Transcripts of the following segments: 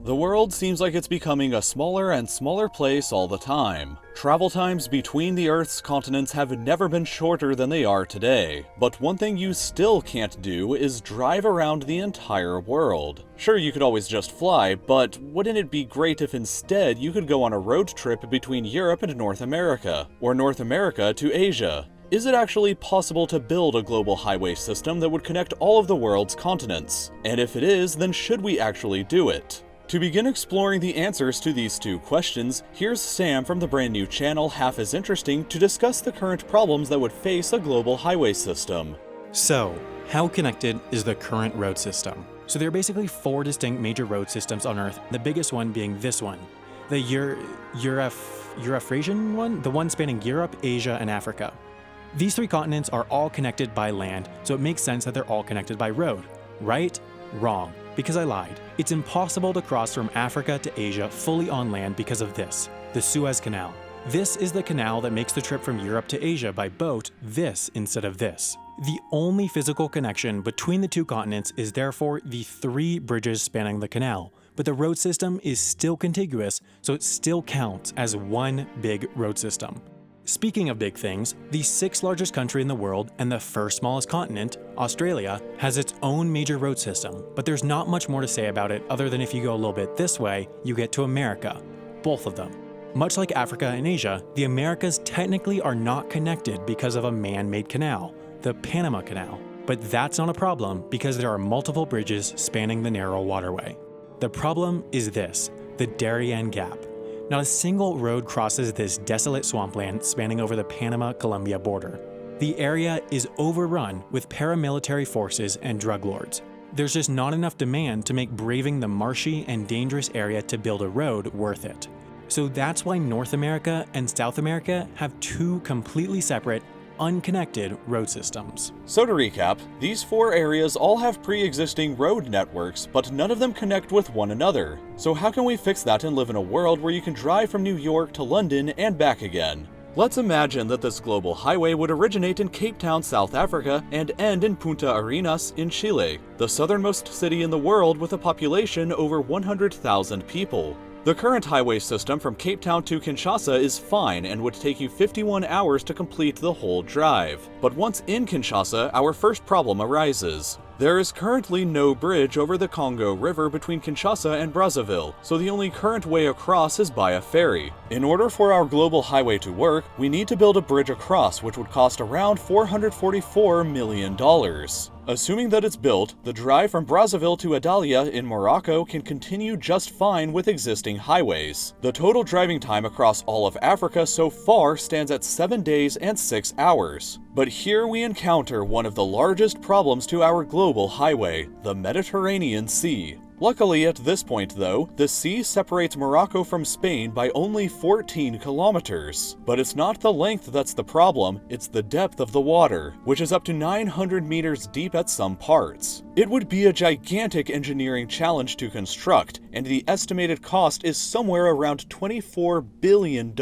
The world seems like it's becoming a smaller and smaller place all the time. Travel times between the Earth's continents have never been shorter than they are today, but one thing you still can't do is drive around the entire world. Sure, you could always just fly, but wouldn't it be great if instead you could go on a road trip between Europe and North America, or North America to Asia? Is it actually possible to build a global highway system that would connect all of the world's continents? And if it is, then should we actually do it? To begin exploring the answers to these two questions, here's Sam from the brand new channel Half as Interesting to discuss the current problems that would face a global highway system. So, how connected is the current road system? So there are basically four distinct major road systems on Earth, the biggest one being this one, the Eurafrasian one, the one spanning Europe, Asia, and Africa. These three continents are all connected by land, so it makes sense that they're all connected by road. Right? Wrong. Because I lied. It's impossible to cross from Africa to Asia fully on land because of this, the Suez Canal. This is the canal that makes the trip from Europe to Asia by boat this instead of this. The only physical connection between the two continents is therefore the three bridges spanning the canal, but the road system is still contiguous, so it still counts as one big road system. Speaking of big things, the sixth largest country in the world and the first smallest continent, Australia, has its own major road system, but there's not much more to say about it other than if you go a little bit this way, you get to America. Both of them. Much like Africa and Asia, the Americas technically are not connected because of a man-made canal, the Panama Canal. But that's not a problem because there are multiple bridges spanning the narrow waterway. The problem is this, the Darien Gap. Not a single road crosses this desolate swampland spanning over the Panama-Colombia border. The area is overrun with paramilitary forces and drug lords. There's just not enough demand to make braving the marshy and dangerous area to build a road worth it. So that's why North America and South America have two completely separate, unconnected road systems. So to recap, these four areas all have pre-existing road networks, but none of them connect with one another. So how can we fix that and live in a world where you can drive from New York to London and back again? Let's imagine that this global highway would originate in Cape Town, South Africa, and end in Punta Arenas in Chile, the southernmost city in the world with a population over 100,000 people. The current highway system from Cape Town to Kinshasa is fine and would take you 51 hours to complete the whole drive. But once in Kinshasa, our first problem arises. There is currently no bridge over the Congo River between Kinshasa and Brazzaville, so the only current way across is by a ferry. In order for our global highway to work, we need to build a bridge across, which would cost around $444 million. Assuming that it's built, the drive from Brazzaville to Adalia in Morocco can continue just fine with existing highways. The total driving time across all of Africa so far stands at 7 days and 6 hours. But here we encounter one of the largest problems to our global highway, the Mediterranean Sea. Luckily at this point though, the sea separates Morocco from Spain by only 14 kilometers. But it's not the length that's the problem, it's the depth of the water, which is up to 900 meters deep at some parts. It would be a gigantic engineering challenge to construct, and the estimated cost is somewhere around $24 billion.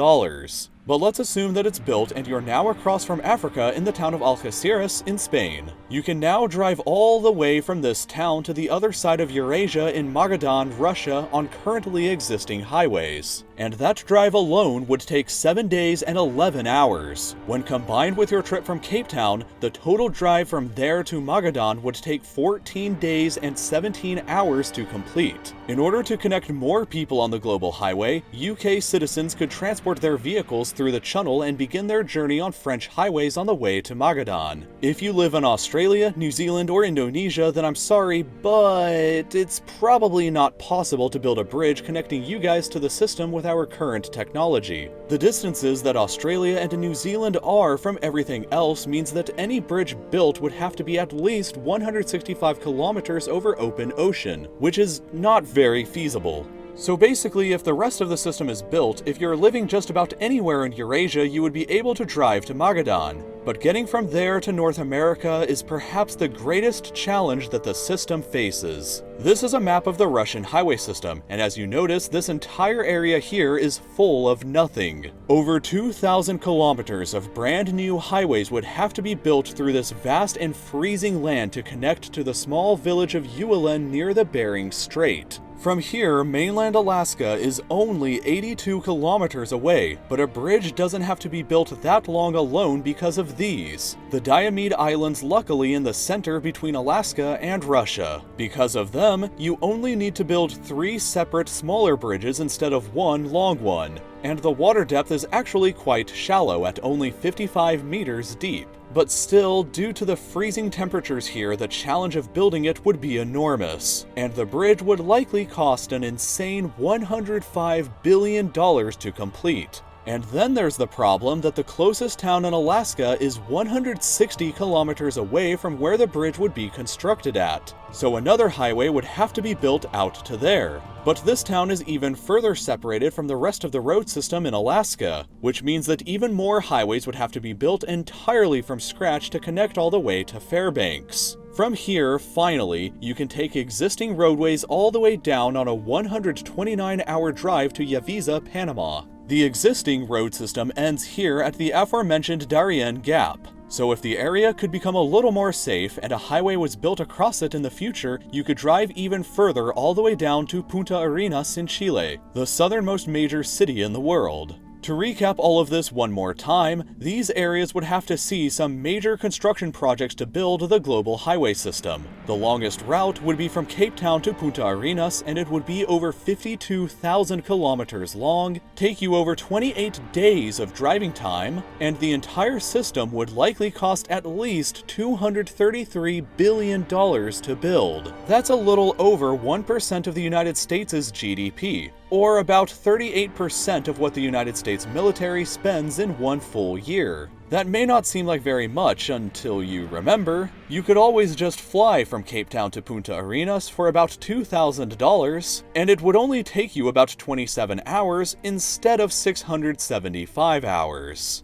But let's assume that it's built and you're now across from Africa in the town of Algeciras in Spain. You can now drive all the way from this town to the other side of Eurasia in Magadan, Russia on currently existing highways. And that drive alone would take 7 days and 11 hours. When combined with your trip from Cape Town, the total drive from there to Magadan would take 14 days and 17 hours to complete. In order to connect more people on the global highway, UK citizens could transport their vehicles through the Channel and begin their journey on French highways on the way to Magadan. If you live in Australia, New Zealand, or Indonesia, then I'm sorry, but it's probably not possible to build a bridge connecting you guys to the system with our current technology. The distances that Australia and New Zealand are from everything else means that any bridge built would have to be at least 165 kilometers over open ocean, which is not very feasible. So basically, if the rest of the system is built, if you're living just about anywhere in Eurasia, you would be able to drive to Magadan. But getting from there to North America is perhaps the greatest challenge that the system faces. This is a map of the Russian highway system, and as you notice, this entire area here is full of nothing. Over 2,000 kilometers of brand new highways would have to be built through this vast and freezing land to connect to the small village of Uelen near the Bering Strait. From here, mainland Alaska is only 82 kilometers away, but a bridge doesn't have to be built that long alone because of these. The Diomede Islands luckily in the center between Alaska and Russia. Because of them, you only need to build 3 separate smaller bridges instead of one long one. And the water depth is actually quite shallow at only 55 meters deep. But still, due to the freezing temperatures here, the challenge of building it would be enormous, and the bridge would likely cost an insane $105 billion to complete. And then there's the problem that the closest town in Alaska is 160 kilometers away from where the bridge would be constructed at, so another highway would have to be built out to there. But this town is even further separated from the rest of the road system in Alaska, which means that even more highways would have to be built entirely from scratch to connect all the way to Fairbanks. From here, finally, you can take existing roadways all the way down on a 129-hour drive to Yavisa, Panama. The existing road system ends here at the aforementioned Darien Gap. So if the area could become a little more safe and a highway was built across it in the future, you could drive even further all the way down to Punta Arenas in Chile, the southernmost major city in the world. To recap all of this one more time, these areas would have to see some major construction projects to build the global highway system. The longest route would be from Cape Town to Punta Arenas, and it would be over 52,000 kilometers long, take you over 28 days of driving time, and the entire system would likely cost at least $233 billion to build. That's a little over 1% of the United States' GDP. Or about 38% of what the United States military spends in one full year. That may not seem like very much until you remember, you could always just fly from Cape Town to Punta Arenas for about $2,000, and it would only take you about 27 hours instead of 675 hours.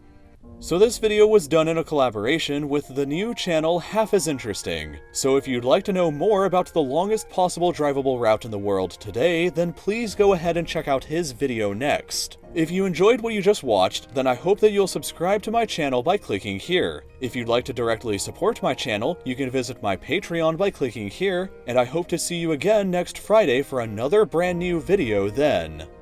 So this video was done in a collaboration with the new channel Half as Interesting. So if you'd like to know more about the longest possible drivable route in the world today, then please go ahead and check out his video next. If you enjoyed what you just watched, then I hope that you'll subscribe to my channel by clicking here. If you'd like to directly support my channel, you can visit my Patreon by clicking here, and I hope to see you again next Friday for another brand new video then.